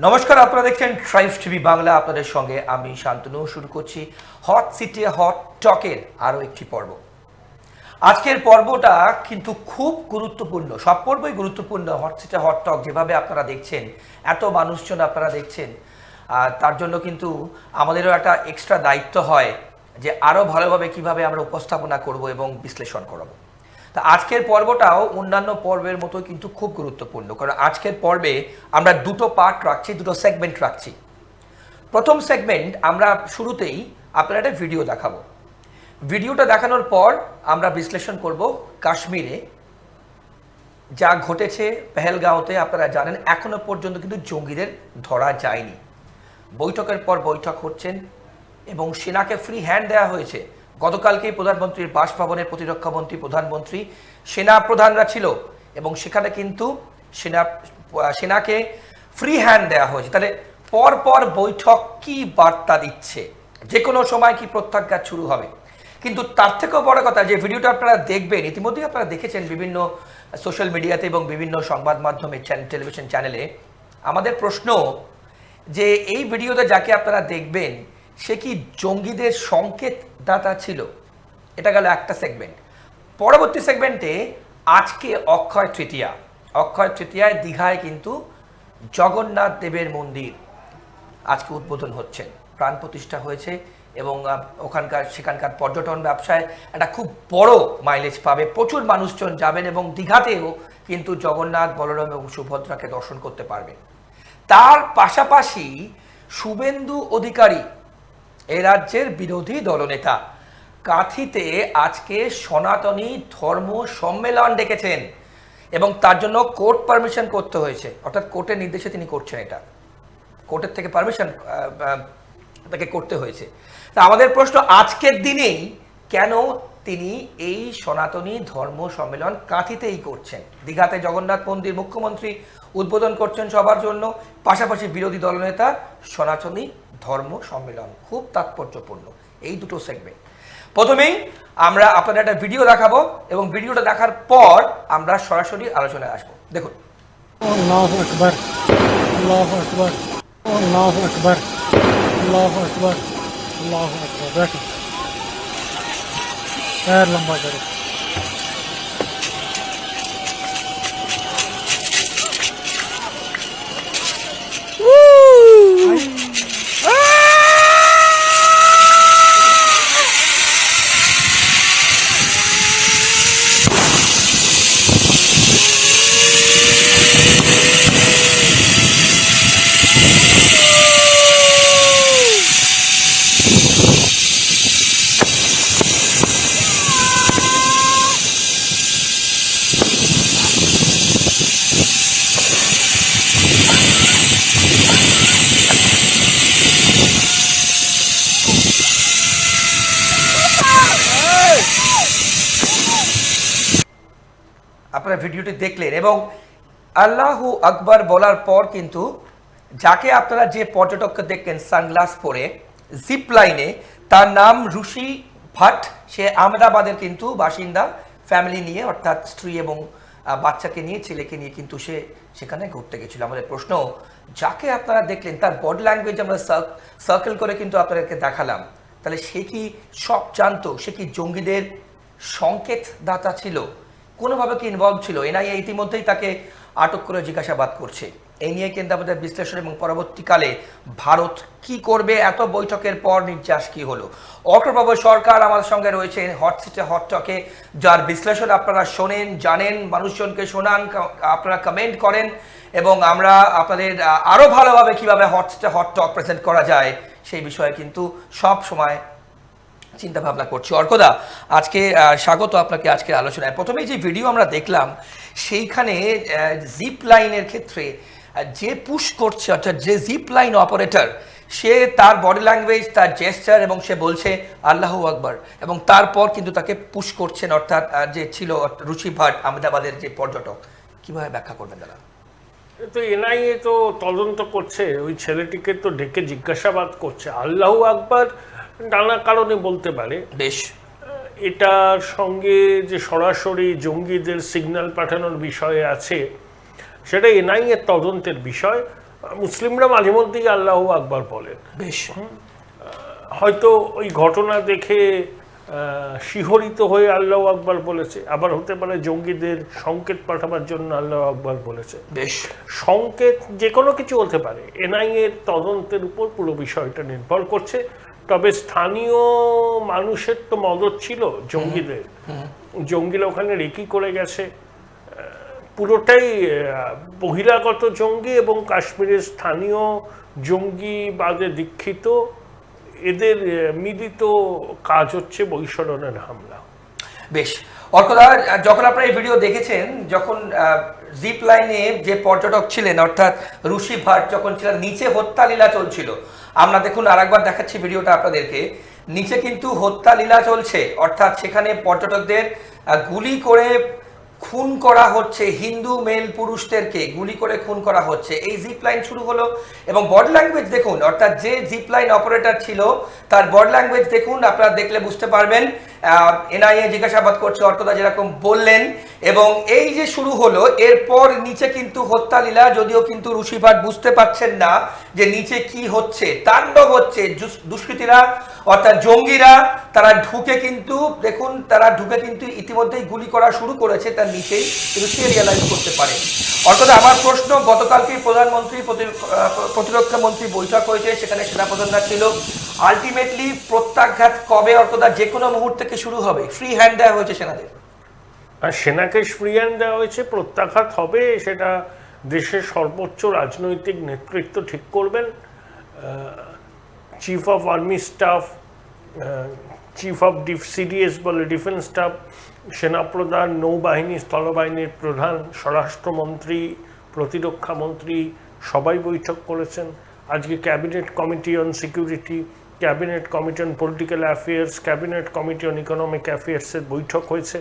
নমস্কার, আপনারা দেখছেন ট্রাইবস টিভি বাংলা। আপনাদের সঙ্গে আমি শান্তনু। শুরু করছি হট সিটি হট টকের আরও একটি পর্ব। আজকের পর্বটা কিন্তু খুব গুরুত্বপূর্ণ, সব পর্বই গুরুত্বপূর্ণ। হট সিটি হট টক যেভাবে আপনারা দেখছেন, এত মানুষজন আপনারা দেখছেন, তার জন্য কিন্তু আমাদেরও একটা এক্সট্রা দায়িত্ব হয় যে আরও ভালোভাবে কিভাবে আমরা উপস্থাপনা করব এবং বিশ্লেষণ করব। তা আজকের পর্বটাও অন্যান্য পর্বের মতো কিন্তু খুব গুরুত্বপূর্ণ, কারণ আজকের পর্বে আমরা দুটো পার্ট রাখছি, দুটো সেগমেন্ট রাখছি। প্রথম সেগমেন্ট আমরা শুরুতেই আপনারা একটা ভিডিও দেখাবো। ভিডিওটা দেখানোর পর আমরা বিশ্লেষণ করব কাশ্মীরে যা ঘটেছে পেহেলগাঁওতে। আপনারা জানেন এখনো পর্যন্ত কিন্তু জঙ্গিদের ধরা যায়নি। বৈঠকের পর বৈঠক হচ্ছেন এবং সেনাকে ফ্রি হ্যান্ড দেওয়া হয়েছে। গতকালকেই প্রধানমন্ত্রীর বাসভবনের প্রতিরক্ষামন্ত্রী, প্রধানমন্ত্রী, সেনা প্রধানরা ছিল এবং সেখানে কিন্তু সেনাকে ফ্রি হ্যান্ড দেওয়া হয়েছে। তাহলে পর বৈঠক কি বার্তা দিচ্ছে, যে কোনো সময় কি প্রত্যাঘাত শুরু হবে। কিন্তু তার থেকেও বড় কথা, যে ভিডিওটা আপনারা দেখবেন, ইতিমধ্যেই আপনারা দেখেছেন বিভিন্ন সোশ্যাল মিডিয়াতে এবং বিভিন্ন সংবাদ মাধ্যমে, টেলিভিশন চ্যানেলে। আমাদের প্রশ্ন যে এই ভিডিওতে যাকে আপনারা দেখবেন সে কি জঙ্গিদের সংকেত দাতা ছিল? এটা গেল একটা সেগমেন্ট। পরবর্তী সেগমেন্টে আজকে অক্ষয় তৃতীয়া। অক্ষয় তৃতীয়ায় দীঘায় কিন্তু জগন্নাথ দেবের মন্দির আজকে উদ্বোধন হচ্ছে, প্রাণ প্রতিষ্ঠা হয়েছে এবং সেখানকার পর্যটন ব্যবসায় একটা খুব বড় মাইলেজ পাবে। প্রচুর মানুষজন যাবেন এবং দীঘাতেও কিন্তু জগন্নাথ, বলরাম এবং সুভদ্রাকে দর্শন করতে পারবেন। তার পাশাপাশি শুভেন্দু অধিকারী, এ রাজ্যের বিরোধী দলনেতা, কাঁথিতে আজকে সনাতনী ধর্ম সম্মেলন ডেকেছেন এবং তার জন্য কোর্ট পারমিশন করতে হয়েছে, অর্থাৎ কোর্টের নির্দেশে তিনি করছেন। এটা কোর্টের থেকে পারমিশন তাকে করতে হয়েছে। তা আমাদের প্রশ্ন, আজকের দিনেই কেন তিনি এই সনাতনী ধর্ম সম্মেলন কাঁথিতেই করছেন? দীঘাতে জগন্নাথ মন্দির মুখ্যমন্ত্রী উদ্বোধন করছেন সবার জন্য, পাশাপাশি বিরোধী দলনেতা সনাতনী ধর্ম সম্মেলন। খুব তাৎপর্যপূর্ণ এই দুটো সেগমেন্ট। প্রথমেই আমরা আপনাদের একটা ভিডিও দেখাবো এবং ভিডিওটা দেখার পর আমরা সরাসরি আলোচনায় আসবো। দেখুন। আল্লাহু আকবার, আল্লাহু আকবার, আল্লাহু আকবার, আল্লাহু আকবার, আল্লাহু আকবার। দেখো पैर लंबा करो। আপনারা ভিডিওটি দেখলেন এবং আল্লাহু আকবার বলার পর কিন্তু যাকে আপনারা যে পর্যটককে দেখলেন সানগ্লাস পরে জিপ লাইনে, তার নাম ঋষি ভাট। সে আহমেদাবাদের কিন্তু বাসিন্দা, ফ্যামিলি নিয়ে, অর্থাৎ স্ত্রী এবং বাচ্চাকে নিয়ে, ছেলেকে নিয়ে কিন্তু সে সেখানে ঘুরতে গেছিল। আমাদের প্রশ্ন, যাকে আপনারা দেখলেন তার বডি ল্যাঙ্গুয়েজ আমরা সার্কেল করে কিন্তু আপনাদেরকে দেখালাম, তাহলে সে কি সব জানতো? সে কি জঙ্গিদের সংকেত দাতা ছিল? কোনোভাবে কি ইনভলভ ছিল? এনআইএ ইতিমধ্যেই তাকে আটক করে জিজ্ঞাসাবাদ করছে। এই নিয়ে কিন্তু আমাদের বিশ্লেষণ এবং পরবর্তীকালে ভারত কি করবে, এত বৈঠকের পর নির্যাস কি হলো। অগ্রবাবু সরকার আমাদের সঙ্গে রয়েছেন হট সিটে হট টকে, যার বিশ্লেষণ আপনারা শোনেন, জানেন, মানুষজনকে শোনান, আপনারা কমেন্ট করেন এবং আমরা আপনাদের আরও ভালোভাবে কীভাবে হট সিটে হট টক প্রেজেন্ট করা যায় সেই বিষয়ে কিন্তু সব সময় চিন্তা ভাবনা করছি। অর্কদা, আজকে স্বাগত আপনাকে আজকের আলোচনায়। প্রথমেই যে ভিডিও আমরা দেখলাম সেইখানে জিপ লাইনের ক্ষেত্রে যে পুশ করছে, অর্থাৎ যে জিপ লাইন অপারেটর, সে তার বডি ল্যাঙ্গুয়েজ, তার জেস্টার এবং সে বলছে আল্লাহু আকবার, এবং তারপর কিন্তু তাকে পুশ করছেন, অর্থাৎ যে ছিল ঋষি ভাট, আহমেদাবাদের যে পর্যটক। কিভাবে ব্যাখ্যা করবেন দাদা? তো এনআইএ তো তদন্ত করছে, ওই ছেলেটিকে তো ডেকে জিজ্ঞাসাবাদ করছে। আল্লাহু আকবার নানা কারণে বলতে পারে, বেশ। এটার সঙ্গে যে সরাসরি জঙ্গিদের সিগন্যাল পাঠানোর বিষয়ে আছে সেটা এনআইএর তদন্তের বিষয়। মুসলিমরা মাঝে মধ্যেই আল্লাহু আকবার বলেন। বেশ, হয়তো ওই ঘটনা দেখে শিহরিত হয়ে আল্লাহু আকবার বলেছে, আবার হতে পারে জঙ্গিদের সংকেত পাঠাবার জন্য আল্লাহু আকবার বলেছে। বেশ, সংকেত যে কোনো কিছু হতে পারে, এনআইএ এর তদন্তের উপর পুরো বিষয়টা নির্ভর করছে। তবে স্থানীয় মানুষের তো মদত ছিল জঙ্গিদের, জঙ্গিরা ওখানে রেকি করে গেছে, পুরোটাই বহিরাগত জঙ্গি এবং কাশ্মীরের স্থানীয় জঙ্গিবাদে দীক্ষিত, এদের মিলিত কাজ হচ্ছে বৈশরণের হামলা। বেশ। অর্কদা, যখন আপনারা এই ভিডিও দেখেছেন, যখন জিপ লাইনে যে পর্যটক ছিলেন অর্থাৎ ঋষি ভাট যখন ছিলেন, নিচে হত্যা লীলা চলছিল, আমরা দেখুন আরেকবার দেখাচ্ছি ভিডিওটা আপনাদেরকে, নিচে কিন্তু হত্যা লীলা চলছে, অর্থাৎ সেখানে পর্যটকদের গুলি করে খুন করা হচ্ছে, হিন্দু মেল পুরুষদেরকে গুলি করে খুন করা হচ্ছে। এই জিপ লাইন শুরু হলো এবং বডি ল্যাঙ্গুয়েজ দেখুন, অর্থাৎ যে জিপ লাইন অপারেটর ছিল তার বডি ল্যাঙ্গুয়েজ দেখুন, আপনারা দেখলে বুঝতে পারবেন। এনআইএ জিজ্ঞাসাবাদ করছে, অর্কদা যেরকম বললেন, এবং এই যে শুরু হলো, এরপর নিচে কিন্তু হত্যা লীলা, যদিও কিন্তু ঋষি ভাট বুঝতে পারছেন না যে নিচে কি হচ্ছে, তাণ্ডব হচ্ছে। দুষ্কৃতীরা অর্থাৎ জঙ্গিরা তারা ঢুকে কিন্তু দেখুন, তারা ঢুকে কিন্তু ইতিমধ্যেই গুলি করা শুরু করেছে, তার নিচেই কিন্তু সে রিয়ালাইজ করতে পারে। অর্থাৎ আমার প্রশ্ন, গতকালকে প্রধানমন্ত্রী প্রতিরক্ষা মন্ত্রী বৈঠক হয়েছে, সেখানে সেনাপ্রধানরা ছিল, আলটিমেটলি প্রত্যাঘাত কবে অর্কদা? যে কোনো মুহূর্ত থেকে শুরু হবে, ফ্রি হ্যান্ড দেওয়া হয়েছে সেনাদের। আর সেনাকে ফ্রি হ্যান্ড দেওয়া হয়েছে, প্রত্যাঘাত হবে সেটা দেশের সর্বোচ্চ রাজনৈতিক নেতৃত্ব ঠিক করবেন। Chief of army staff, chief of CDS বলে ডিফেন্স স্টাফ, সেনাপ্রধান, নৌবাহিনী, স্থলবাহিনীর প্রধান, স্বরাষ্ট্রমন্ত্রী, প্রতিরক্ষা মন্ত্রী সবাই বৈঠক করেছেন। আজকে cabinet committee on security, cabinet committee on political affairs, cabinet committee on economic অ্যাফেয়ার্সের বৈঠক হয়েছে।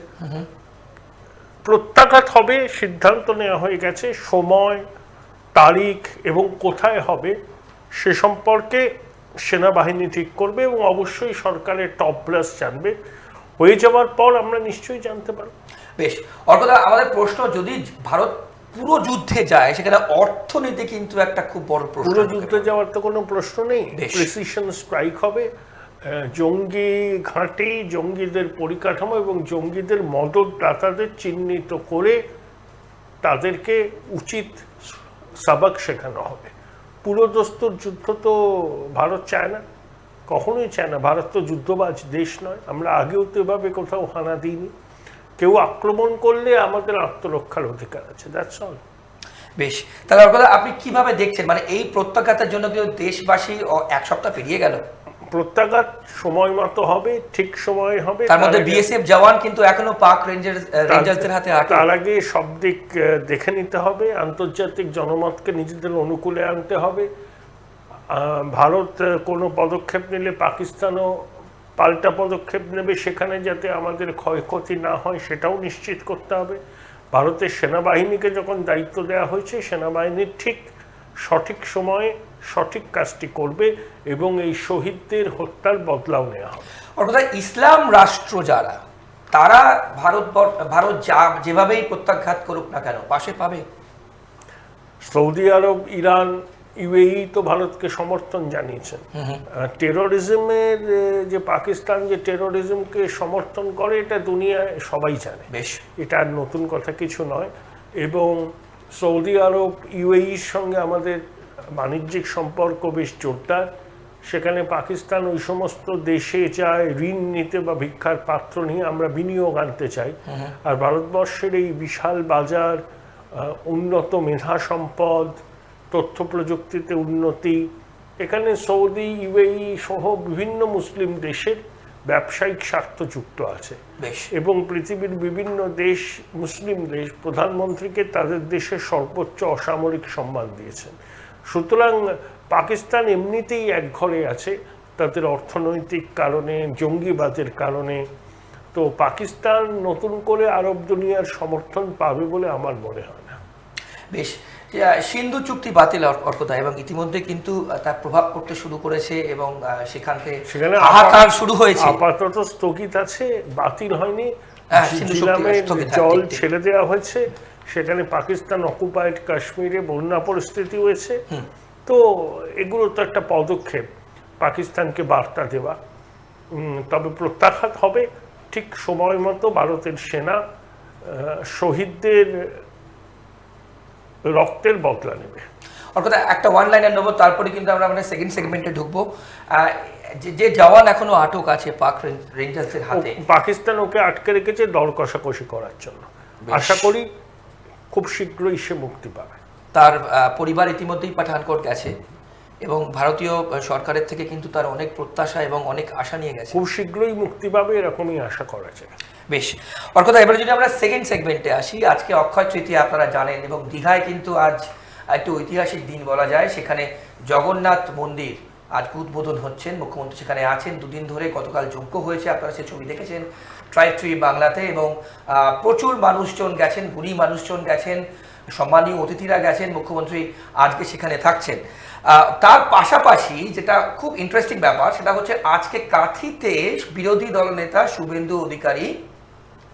প্রত্যাঘাত হবে, সিদ্ধান্ত নেওয়া হয়ে গেছে। সময়, তারিখ এবং কোথায় হবে সে সম্পর্কে সেনাবাহিনী ঠিক করবে এবং অবশ্যই সরকারের টপ ব্রাস জানবে। হয়ে যাওয়ার পর আমরা নিশ্চয়ই জানতে পারব। বেশ। অর্কদা, আমাদের প্রশ্ন, যদি ভারত পুরো যুদ্ধে যায়, সেখানে অর্থনীতি কিন্তু একটা খুব বড় প্রশ্ন। পুরো যুদ্ধে যাওয়ার তো কোনো প্রশ্ন নেই, বেশ। প্রিসিশন স্ট্রাইক হবে। জঙ্গি ঘাঁটি, জঙ্গিদের পরিকাঠামো এবং জঙ্গিদের মদতদাতাদের চিহ্নিত করে তাদেরকে উচিত সাবাক শেখানো হবে। পুরোদস্তুর যুদ্ধ তো ভারত চায় না, কখনোই চায় না। ভারত তো যুদ্ধবাজ দেশ নয়, আমরা আগেও তো এভাবে কোথাও হানা দিইনি। কেউ আক্রমণ করলে আমাদের আত্মরক্ষার অধিকার আছে, দ্যাটস অল। বেশ। তাহলে অর্কদা, আপনি কিভাবে দেখছেন, মানে এই প্রত্যাঘাতের জন্য কিন্তু দেশবাসী এক সপ্তাহ পেরিয়ে গেল, প্রত্যাঘাত সময় মতো হবে, ঠিক সময় হবে। তার মধ্যে বিএসএফ জওয়ান কিন্তু এখনো পাক রেঞ্জার্সদের হাতে আটক। তার আগে সব দিক দেখে নিতে হবে, আন্তর্জাতিক জনমতকে নিজেদের অনুকূলে আনতে হবে। ভারত কোনো পদক্ষেপ নিলে পাকিস্তানও পাল্টা পদক্ষেপ নেবে, সেখানে যাতে আমাদের ক্ষয়ক্ষতি না হয় সেটাও নিশ্চিত করতে হবে। ভারতের সেনাবাহিনীকে যখন দায়িত্ব দেওয়া হয়েছে, সেনাবাহিনীর ঠিক সঠিক সময়ে সঠিক কাজটি করবে এবং এই শহীদদের হত্যার বদলাও নেওয়া হবে। অর্থাৎ ইসলাম রাষ্ট্র যারা, তারা ভারত যেভাবেই প্রত্যাঘাত করুক না কেন পাশে পাবে। সৌদি আরব, ইরান, ইউএই তো ভারতকে সমর্থন জানিয়েছেন। টেরোরিজমের যে পাকিস্তান যে টেরোরিজমকে সমর্থন করে, এটা দুনিয়ায় সবাই জানে, বেশ, এটা আর নতুন কথা কিছু নয়। এবং সৌদি আরব, ইউএইর সঙ্গে আমাদের বাণিজ্যিক সম্পর্ক বেশ জোরদার। সেখানে পাকিস্তান ওই সমস্ত দেশে চায় ঋণ নিতে বা ভিক্ষার পাত্র নিয়ে আমরা বিনিয়োগ আনতে চাই। আর ভারতবর্ষের এই বিশাল বাজার, উন্নত মেধা সম্পদ, তথ্য প্রযুক্তিতে উন্নতি, এখানে সৌদি, ইউএই সহ বিভিন্ন মুসলিম দেশের ব্যবসায়িক স্বার্থ যুক্ত আছে। এবং পৃথিবীর বিভিন্ন দেশ, মুসলিম দেশ, প্রধানমন্ত্রীকে তাদের দেশের সর্বোচ্চ অসামরিক সম্মান দিয়েছেন। সুতরাং পাকিস্তান এমনিতেই একঘরে আছে, তাদের অর্থনৈতিক কারণে, জঙ্গিবাদের কারণে। তো পাকিস্তান নতুন করে আরব দুনিয়ার সমর্থন পাবে বলে আমার মনে হয় না। বেশ। সিন্ধু চুক্তি বাতিল অর্কদা, এবং ইতিমধ্যে কিন্তু তার প্রভাব পড়তে শুরু করেছে এবং সেখানে হাহাকার শুরু হয়েছে। আপাতত স্থগিত আছে, বাতিল হয়নি। জল ছেড়ে দেওয়া হয়েছে। সেখানে পাকিস্তান অকুপায়েড কাশ্মীরে বন্যা পরিস্থিতি হয়েছে। তো এগুলো তো একটা পদক্ষেপ পাকিস্তানকে বার্তা দেওয়া। তবে প্রত্যাঘাত হবে ঠিক সময় মতো। ভারতের সেনা শহীদদের রক্তের বদলা নেবে। অর্থাৎ একটা ওয়ান লাইনার নেবো, তারপরে কিন্তু আমরা মানে সেকেন্ড সেগমেন্টে ঢুকবো। যে জওয়ান এখনো আটক আছে পাক রেঞ্জার্সের হাতে, পাকিস্তান ওকে আটকে রেখেছে দর কষাকষি করার জন্য। আশা করি খুব শীঘ্রই সে মুক্তি পাবে। তার পরিবার ইতিমধ্যেই পাঠানকোট গেছে এবং ভারতীয় সরকারের থেকে কিন্তু তার অনেক প্রত্যাশা এবং অনেক আশা নিয়ে গেছে। খুব শীঘ্রই মুক্তি পাবে এরকমই আশা করা যায়। বেশ, অর্কদা, এবারে যদি আমরা সেকেন্ড সেগমেন্টে আসি, আজকে অক্ষয় তৃতীয়া আপনারা জানেন এবং দীঘায় কিন্তু আজ একটু ঐতিহাসিক দিন বলা যায়। সেখানে জগন্নাথ মন্দির আজ উদ্বোধন হচ্ছেন, মুখ্যমন্ত্রী সেখানে আছেন। দুদিন ধরে গতকাল যজ্ঞ হয়েছে, আপনারা সে ছবি দেখেছেন ট্রাইব ট্রি বাংলাতে, এবং প্রচুর মানুষজন গেছেন, গুণী মানুষজন গেছেন, সম্মানীয় অতিথিরা গেছেন। মুখ্যমন্ত্রী আজকে সেখানে থাকছেন। তার পাশাপাশি যেটা খুব ইন্টারেস্টিং ব্যাপার, সেটা হচ্ছে আজকে কাঁথিতে বিরোধী দলনেতা শুভেন্দু অধিকারী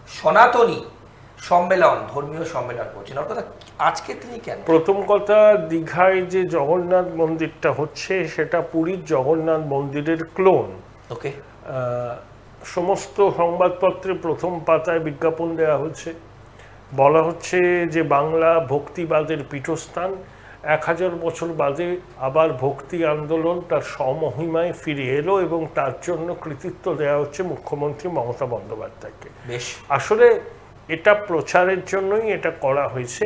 সনাতনী সম্মেলন, ধর্মীয় সম্মেলন করছেন। অর্থাৎ আজকে তিনি কেন? প্রথম কথা, দীঘায় যে জগন্নাথ মন্দিরটা হচ্ছে সেটা পুরীর জগন্নাথ মন্দিরের ক্লোন। ওকে, সমস্ত সংবাদপত্রে প্রথম পাতায় বিজ্ঞাপন দেওয়া হচ্ছে, বলা হচ্ছে যে বাংলা ভক্তিবাদের পীঠস্থান। 1000 বছর বাদে আবার ভক্তি আন্দোলন তার স্বমহিমায় ফিরে এলো এবং তার জন্য কৃতিত্ব দেওয়া হচ্ছে মুখ্যমন্ত্রী মমতা বন্দ্যোপাধ্যায়কে। বেশ, আসলে এটা প্রচারের জন্যই এটা করা হয়েছে।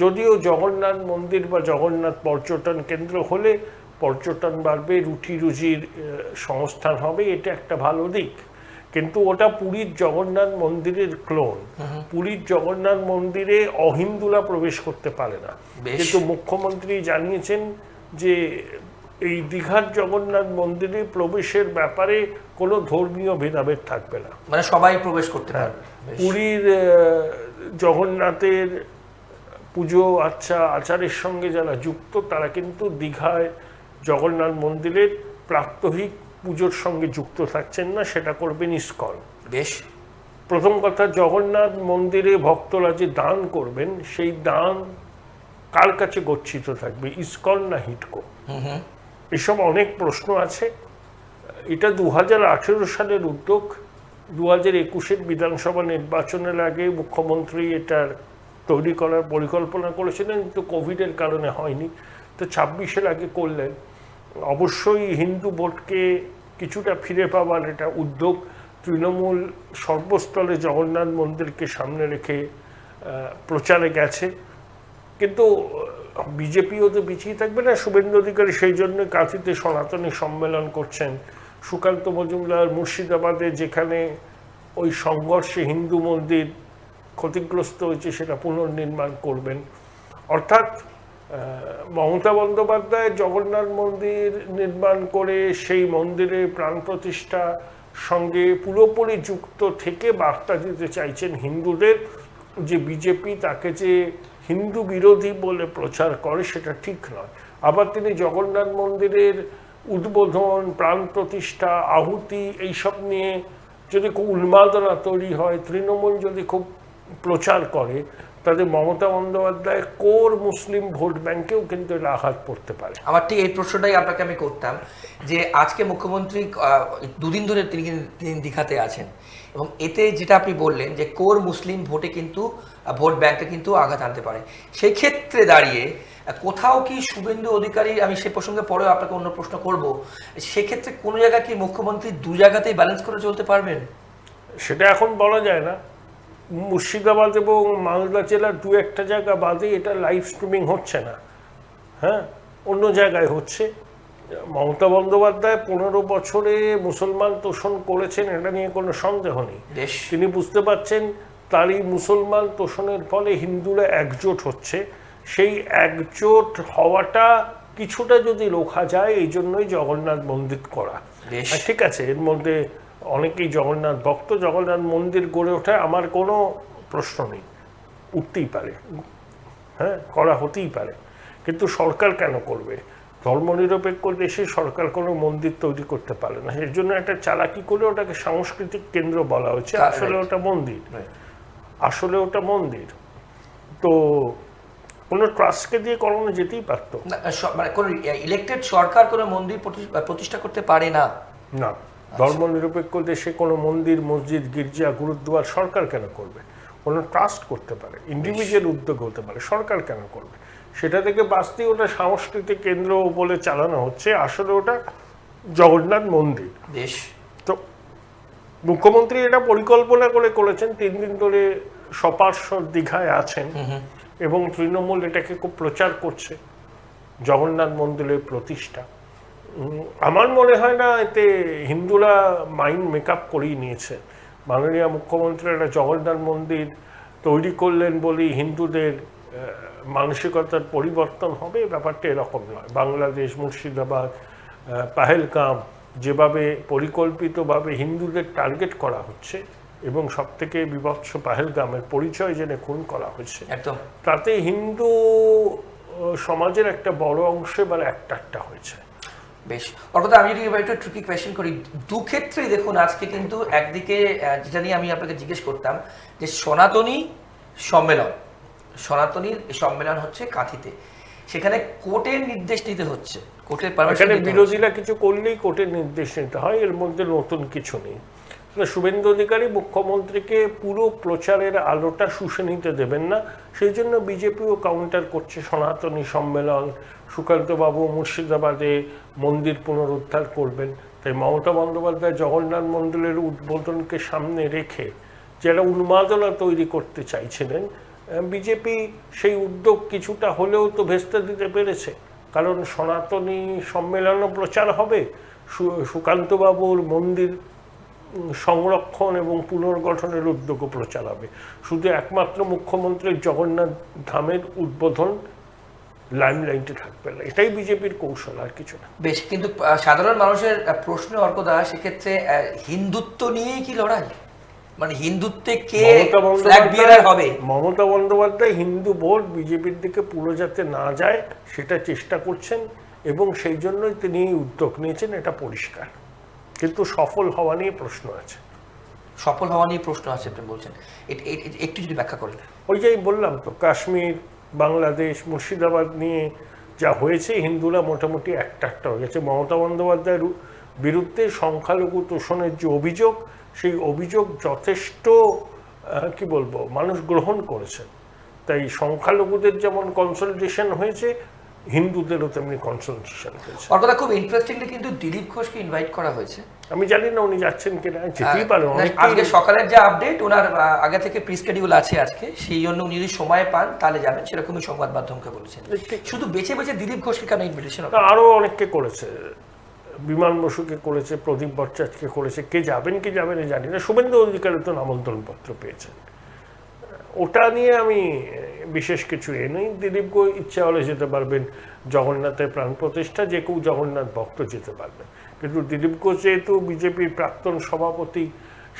যদিও জগন্নাথ মন্দির বা জগন্নাথ পর্যটন কেন্দ্র হলে পর্যটন বাড়বে, রুটি রুজির সংস্থান হবে, এটা একটা ভালো দিক। কিন্তু ওটা পুরীর জগন্নাথ মন্দিরের ক্লোন। পুরীর জগন্নাথ মন্দিরে অহিন্দুরা প্রবেশ করতে পারে না, কিন্তু মুখ্যমন্ত্রী জানিয়েছেন যে এই দীঘার জগন্নাথ মন্দিরে প্রবেশের ব্যাপারে কোনো ধর্মীয় ভেদাভেদ থাকবে না, মানে সবাই প্রবেশ করতে পারবে। পুরীর জগন্নাথের পুজো আচ্ছা আচারের সঙ্গে যারা যুক্ত তারা কিন্তু দীঘায় জগন্নাথ মন্দিরের প্রাত্যহিক পুজোর সঙ্গে যুক্ত থাকছেন না, সেটা করবেন ইস্কন। বেশ, প্রথম কথা, জগন্নাথ মন্দিরে ভক্তরা যে দান করবেন সেই দান কার কাছে গচ্ছিত থাকবে, ইস্কন না হিটকো? এসব অনেক প্রশ্ন আছে। এটা 2018 সালের উদ্যোগ। 2021 বিধানসভা নির্বাচনের আগে মুখ্যমন্ত্রী এটার তৈরি করার পরিকল্পনা করেছিলেন, কিন্তু কোভিডের কারণে হয়নি। তো 26-এর আগে করলেন। অবশ্যই হিন্দু ভোটকে কিছুটা ফিরে পাওয়ার এটা উদ্যোগ। তৃণমূল সর্বস্তরে জগন্নাথ মন্দিরকে সামনে রেখে প্রচারে গেছে, কিন্তু বিজেপিও তো পিছিয়ে থাকবে না। শুভেন্দু অধিকারী সেই জন্য কাঁথিতে সনাতনী সম্মেলন করছেন। সুকান্ত মজুমদার মুর্শিদাবাদে যেখানে ওই সংঘর্ষে হিন্দু মন্দির ক্ষতিগ্রস্ত হয়েছে সেটা পুনর্নির্মাণ করবেন। অর্থাৎ মমতা বন্দ্যোপাধ্যায় জগন্নাথ মন্দির নির্মাণ করে সেই মন্দিরের প্রাণ প্রতিষ্ঠা সঙ্গে পুরোপুরি যুক্ত থেকে বার্তা দিতে চাইছেন হিন্দুদের যে বিজেপি তাকে যে হিন্দু বিরোধী বলে প্রচার করে সেটা ঠিক নয়। আবার তিনি জগন্নাথ মন্দিরের উদ্বোধন, প্রাণ প্রতিষ্ঠা, আহুতি এইসব নিয়ে যদি খুব উন্মাদনা তৈরি হয়, তৃণমূল যদি খুব প্রচার করে, তাদের মমতা বন্দ্যোপাধ্যায় কোর মুসলিম ভোট ব্যাংকেও কিন্তু এটা আঘাত পড়তে পারে। আমার ঠিক এই প্রশ্নটাই আপনাকে আমি করতাম যে আজকে মুখ্যমন্ত্রী দুদিন ধরে তিনি দীঘাতে আছেন এবং এতে যেটা আপনি বললেন যে কোর মুসলিম ভোটে কিন্তু ভোট ব্যাংকে কিন্তু আঘাত আনতে পারে। সেই ক্ষেত্রে দাঁড়িয়ে কোথাও কি শুভেন্দু অধিকারী, আমি সে প্রসঙ্গে পরেও আপনাকে অন্য প্রশ্ন করব, সেক্ষেত্রে কোনো জায়গায় কি মুখ্যমন্ত্রী দু জায়গাতেই ব্যালেন্স করে চলতে পারবেন? সেটা এখন বলা যায় না। মুর্শিদাবাদ এবং মালদা জেলার 2-1টা জায়গা বাদে এটা লাইভ স্ট্রিমিং হচ্ছে না, হ্যাঁ, অন্য জায়গায় হচ্ছে। মমতা বন্দ্যোপাধ্যায় 15 বছরে মুসলমান তোষণ করেছেন, এটা নিয়ে কোনো সন্দেহ নেই। তিনি বুঝতে পারছেন তার এই মুসলমান তোষণের ফলে হিন্দুরা একজোট হচ্ছে, সেই একজোট হওয়াটা কিছুটা যদি রোখা যায়, এই জন্যই জগন্নাথ মন্দির করা। ঠিক আছে, এর মধ্যে অনেকেই জগন্নাথ ভক্ত, জগন্নাথ মন্দির গড়ে ওঠায় আমার কোনো প্রশ্ন নেই, উঠতেই পারে, হ্যাঁ, করা হতেই পারে। কিন্তু সরকার কেন করবে? ধর্মনিরপেক্ষ দেশে সরকার কোনো মন্দির তৈরি করতে পারে না, এর জন্য একটা চালাকি করে ওটাকে সাংস্কৃতিক কেন্দ্র বলা হচ্ছে। আসলে ওটা মন্দির, আসলে ওটা মন্দির। তো কোনো ট্রাস্টকে দিয়ে করানো যেতেই পারতো না, মানে কোন ইলেক্টেড সরকার কোনো মন্দির প্রতিষ্ঠা করতে পারে না। না, ধর্মনিরপেক্ষ দেশে কোনো মন্দির, মসজিদ, গির্জা, গুরুদ্বার সরকার কেন করবে? কোনো ট্রাস্ট করতে পারে, ইন্ডিভিজুয়াল উদ্যোগ হতে পারে, সরকার কেন করবে? সেটা থেকে বাঁচতে ওটা সাংস্কৃতিক কেন্দ্র বলে চালানো হচ্ছে, আসলে ওটা জগন্নাথ মন্দির। বেশ, তো মুখ্যমন্ত্রী এটা পরিকল্পনা করে করেছেন, 3 দিন ধরে সপার্শ্বর দীঘায় আছেন এবং তৃণমূল এটাকে খুব প্রচার করছে, জগন্নাথ মন্দিরের প্রতিষ্ঠা। আমার মনে হয় না এতে হিন্দুরা মাইন্ড মেকআপ করেই নিয়েছে। মাননীয় মুখ্যমন্ত্রী একটা জগন্নাথ মন্দির তৈরি করলেন বলেই হিন্দুদের মানসিকতার পরিবর্তন হবে, ব্যাপারটা এরকম নয়। বাংলাদেশ, মুর্শিদাবাদ, পাহেলগাম যেভাবে পরিকল্পিতভাবে হিন্দুদের টার্গেট করা হচ্ছে এবং সবথেকে বিভৎস পাহেলগামের পরিচয় জেনে খুন করা হয়েছে, একদম তাতে হিন্দু সমাজের একটা বড় অংশ এবার একটা হয়েছে। বেশ, অর্থাৎ আমি যদি এবার একটু ট্রিকি কোয়েশ্চেন করি, দু ক্ষেত্রেই দেখুন আজকে কিন্তু একদিকে যেটা নিয়ে আমি আপনাকে জিজ্ঞেস করতাম যে সনাতনী সম্মেলন হচ্ছে কাঁথিতে, সেখানে কোর্টের নির্দেশ নিতে হচ্ছে, কোর্টের এখানে বিরোধীরা কিছু করলেই কোর্টের নির্দেশ নিতে হয়, এর মধ্যে নতুন কিছু নেই। শুভেন্দু অধিকারী মুখ্যমন্ত্রীকে পুরো প্রচারের আলোটা শুষে নিতে দেবেন না, সেই জন্য বিজেপিও কাউন্টার করছে। সনাতনী সম্মেলন, সুকান্তবাবু মুর্শিদাবাদে মন্দির পুনরুদ্ধার করবেন, তাই মমতা বন্দ্যোপাধ্যায় জগন্নাথ মন্দিরের উদ্বোধনকে সামনে রেখে যারা উন্মাদনা তৈরি করতে চাইছিলেন, বিজেপি সেই উদ্যোগ কিছুটা হলেও তো ভেস্তে দিতে পেরেছে। কারণ সনাতনী সম্মেলনও প্রচার হবে, সুকান্তবাবুর মন্দির সংরক্ষণ এবং পুনর্গঠনের উদ্যোগও প্রচার হবে, শুধু একমাত্র মুখ্যমন্ত্রীর জগন্নাথ ধামের উদ্বোধন লাইমলাইটে থাকবে না। এটাই বিজেপির কৌশল, আর কিছু না। বেশ, কিন্তু সাধারণ মানুষের প্রশ্ন অর্কদা, সেক্ষেত্রে হিন্দুত্ব নিয়েই কি লড়াই? মানে হিন্দুত্বে কে ফ্ল্যাগ বিয়ারার হবে? মমতা বন্দ্যোপাধ্যায় হিন্দু ভোট বিজেপির দিকে পুরো যাতে না যায় সেটা চেষ্টা করছেন এবং সেই জন্যই তিনি উদ্যোগ নিয়েছেন, এটা পরিষ্কার। কিন্তু সফল হওয়া নিয়ে প্রশ্ন আছে। সফল হওয়া নিয়ে প্রশ্ন আছে আপনি বলছেন, একটু যদি ব্যাখ্যা করেন। ওই যে বললাম তো, কাশ্মীর, বাংলাদেশ, মুর্শিদাবাদ নিয়ে যা হয়েছে, হিন্দুরা মোটামুটি একটা হয়ে গেছে। মমতা বন্দ্যোপাধ্যায়ের বিরুদ্ধে সংখ্যালঘু তোষণের যে অভিযোগ, সেই অভিযোগ যথেষ্ট কি বলবো মানুষ গ্রহণ করেছেন। তাই সংখ্যালঘুদের যেমন কনসলটেশন হয়েছে, হিন্দুদেরও তেমনি কনসলটেশন হয়েছে। অর্কদা, খুব ইন্টারেস্টিংলি কিন্তু দিলীপ ঘোষকে ইনভাইট করা হয়েছে। আমি জানি না উনি যাচ্ছেন কিনা, যেতেই পারেন। আজকে সকালের যে আপডেট, ওনার আগে থেকে প্রি শিডিউল আছে আজকে, সেই জন্য উনি যদি সময় পান তাহলে যাবেন, সেরকমই সংবাদ মাধ্যমকে বলেছেন। শুধু বেছে বেছে দিলীপ ঘোষকে কেন ইনভিটেশন? আরো অনেককে করেছে, বিমান বসুকে করেছে, প্রদীপ ভট্টাচার্যকে করেছে, কে যাবেন কি যাবেন জানি না। শুভেন্দু অধিকারী তো আমন্ত্রণ পত্র পেয়েছেন, ওটা নিয়ে আমি বিশেষ কিছু নেই। দিলীপ ঘোষ ইচ্ছা হলে যেতে পারবেন, জগন্নাথের প্রাণ প্রতিষ্ঠা, যে কেউ জগন্নাথ ভক্ত যেতে পারবেন। কিন্তু দিলীপ ঘোষ যেহেতু বিজেপির প্রাক্তন সভাপতি,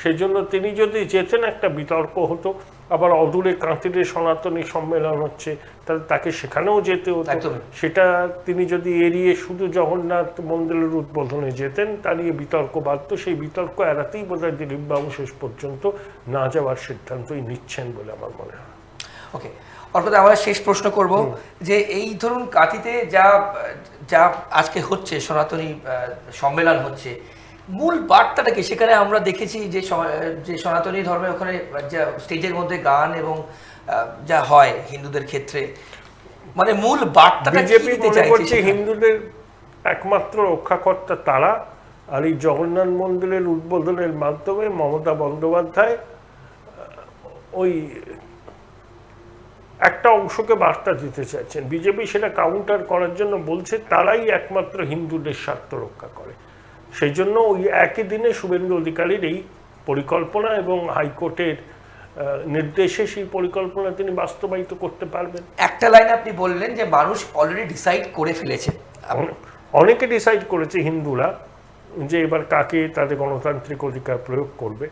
সেই জন্য তিনি যদি যেতেন একটা বিতর্ক হতো। আবার অদূরে কাঁথিতে সনাতনী সম্মেলন হচ্ছে, তাহলে তাকে সেখানেও যেতে হতো। সেটা তিনি যদি এড়িয়ে শুধু জগন্নাথ মন্দিরের উদ্বোধনে যেতেন, তা নিয়ে বিতর্ক বাড়ত। সেই বিতর্ক এড়াতেই বোধহয় দিলীপবাবু শেষ পর্যন্ত না যাওয়ার সিদ্ধান্তই নিচ্ছেন বলে আমার মনে হয়। ওকে, অর্থাৎ আমরা শেষ প্রশ্ন করব যে এই ধরুন কাঁথিতে যা যা আজকে হচ্ছে, সনাতনী সম্মেলন হচ্ছে, মূল বার্তাটা কি? সেখানে আমরা দেখেছি যে সনাতনী ধর্মের ওখানে যা স্টেজের মধ্যে গান এবং যা হয় হিন্দুদের ক্ষেত্রে, মানে মূল বার্তাটা কি দিতে চাইছে? হিন্দুদের একমাত্র রক্ষাকর্তা তারা, আর এই জগন্নাথ মন্দিরের উদ্বোধনের মাধ্যমে মমতা বন্দ্যোপাধ্যায় ওই একটা অংশকে বার্তা দিতে চাইছেন। বিজেপি সেটা কাউন্টার করার জন্য বলছে তারাই একমাত্র হিন্দুদের স্বার্থ রক্ষা করে। সেই জন্য ওই একই দিনে শুভেন্দু অধিকারীর এই পরিকল্পনা এবং হাইকোর্টের নির্দেশে সেই পরিকল্পনা তিনি বাস্তবায়িত করতে পারবেন। একটা লাইন আপনি বললেন যে মানুষ অলরেডি ডিসাইড করে ফেলেছে, অনেকে ডিসাইড করেছে হিন্দুরা যে এবার কাকে তাদের গণতান্ত্রিক অধিকার প্রয়োগ করবে,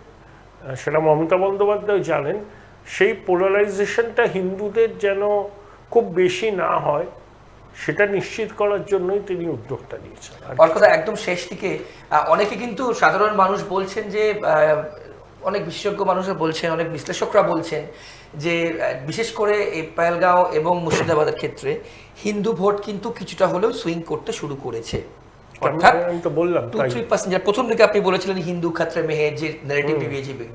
সেটা মমতা বন্দ্যোপাধ্যায় জানেন। সেই পোলারাইজেশনটা হিন্দুদের যেন খুব বেশি না হয়, সেটা নিশ্চিত করার জন্যই তিনি উদ্যোগটা নিয়েছেন। অর্থাৎ একদম শেষ দিকে অনেকে কিন্তু সাধারণ মানুষ বলছেন যে অনেক বিশেষজ্ঞ মানুষরা বলছেন, অনেক বিশ্লেষকরা বলছেন যে বিশেষ করে এই পেহেলগাঁও এবং মুর্শিদাবাদের ক্ষেত্রে হিন্দু ভোট কিন্তু কিছুটা হলেও সুইং করতে শুরু করেছে। অর্থাৎ আমি তো বললাম তাই। 2-3% যার প্রথম দিকে আপনি বলেছিলেন হিন্দু ক্ষেত্রে মেহে যে ন্যারেটিভ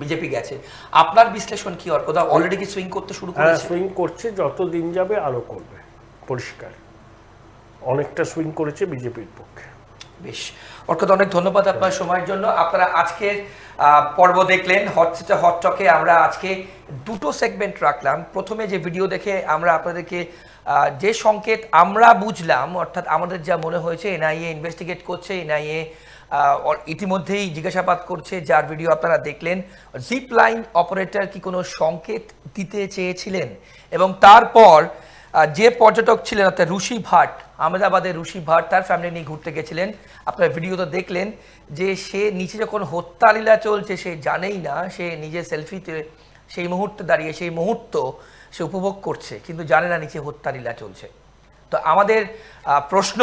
বিজেপি গেছে, আপনার বিশ্লেষণ কি অর্কদা অলরেডি কি সুইং করতে শুরু হ্যাঁ, করেছে? সুইং করছে, যত দিন যাবে আরো করবে, পরিষ্কার অনেকটা সুইং করেছে বিজেপির পক্ষে। বেশ, অর্কদা অনেক ধন্যবাদ আপনার সময়ের জন্য। আপনারা আজকের পর্ব দেখলেন হট সিটে হট টকে। আমরা আজকে দুটো সেগমেন্ট রাখলাম। প্রথমে যে ভিডিও দেখে আমরা আপনাদেরকে যে সংকেত আমরা বুঝলাম, অর্থাৎ আমাদের যা মনে হয়েছে এনআইএ ইনভেস্টিগেট করছে, এনআইএ ইতিমধ্যেই জিজ্ঞাসাবাদ করছে, যার ভিডিও আপনারা দেখলেন। জিপ লাইন অপারেটর কি কোনো সংকেত দিতে চেয়েছিলেন? এবং তারপর যে পর্যটক ছিলেন অর্থাৎ ঋষি ভাট, আহমেদাবাদের ঋষি ভাট, তার ফ্যামিলি নিয়ে ঘুরতে গেছিলেন। আপনারা ভিডিওতে দেখলেন যে সে নিচে যখন হত্যালীলা চলছে সে জানেই না, সে নিজের সেলফিতে সেই মুহূর্তে দাঁড়িয়ে সেই মুহূর্ত সে উপভোগ করছে, কিন্তু জানে না নিচে হত্যালীলা চলছে। তো আমাদের প্রশ্ন,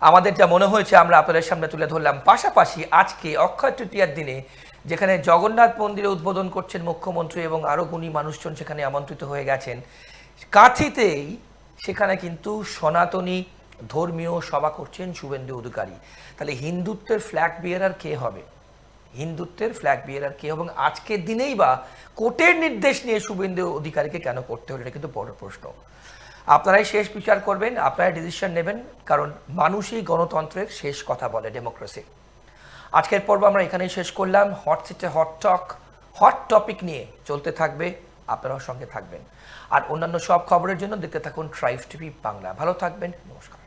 আমাদের যা মনে হয়েছে আমরা আপনাদের সামনে তুলে ধরলাম। পাশাপাশি আজকে অক্ষয় তৃতীয়ার দিনে যেখানে জগন্নাথ মন্দিরে উদ্বোধন করছেন মুখ্যমন্ত্রী এবং আরও গুণী মানুষজন সেখানে আমন্ত্রিত হয়ে গেছেন, কাঁথিতেই সেখানে কিন্তু সনাতনী ধর্মীয় সভা করছেন শুভেন্দু অধিকারী। তাহলে হিন্দুত্বের ফ্ল্যাগ বিয়ারার কে হবে? হিন্দুত্বের ফ্ল্যাগ বিয়ারার কে? এবং আজকের দিনেই বা কোর্টের নির্দেশ নিয়ে শুভেন্দু অধিকারীকে কেন করতে হলো, এটা কিন্তু বড় প্রশ্ন। আপনারাই শেষ বিচার করবেন, আপনারাই ডিসিশন নেবেন, কারণ মানুষই গণতন্ত্রের শেষ কথা বলে, ডেমোক্রেসি। আজকের পর্ব আমরা এখানেই শেষ করলাম। হট সিটে হট টক, হট টপিক নিয়ে চলতে থাকবে, আপনারাও সঙ্গে থাকবেন। আর অন্যান্য সব খবরের জন্য দেখতে থাকুন ট্রাইব টিভি বাংলা। ভালো থাকবেন, নমস্কার।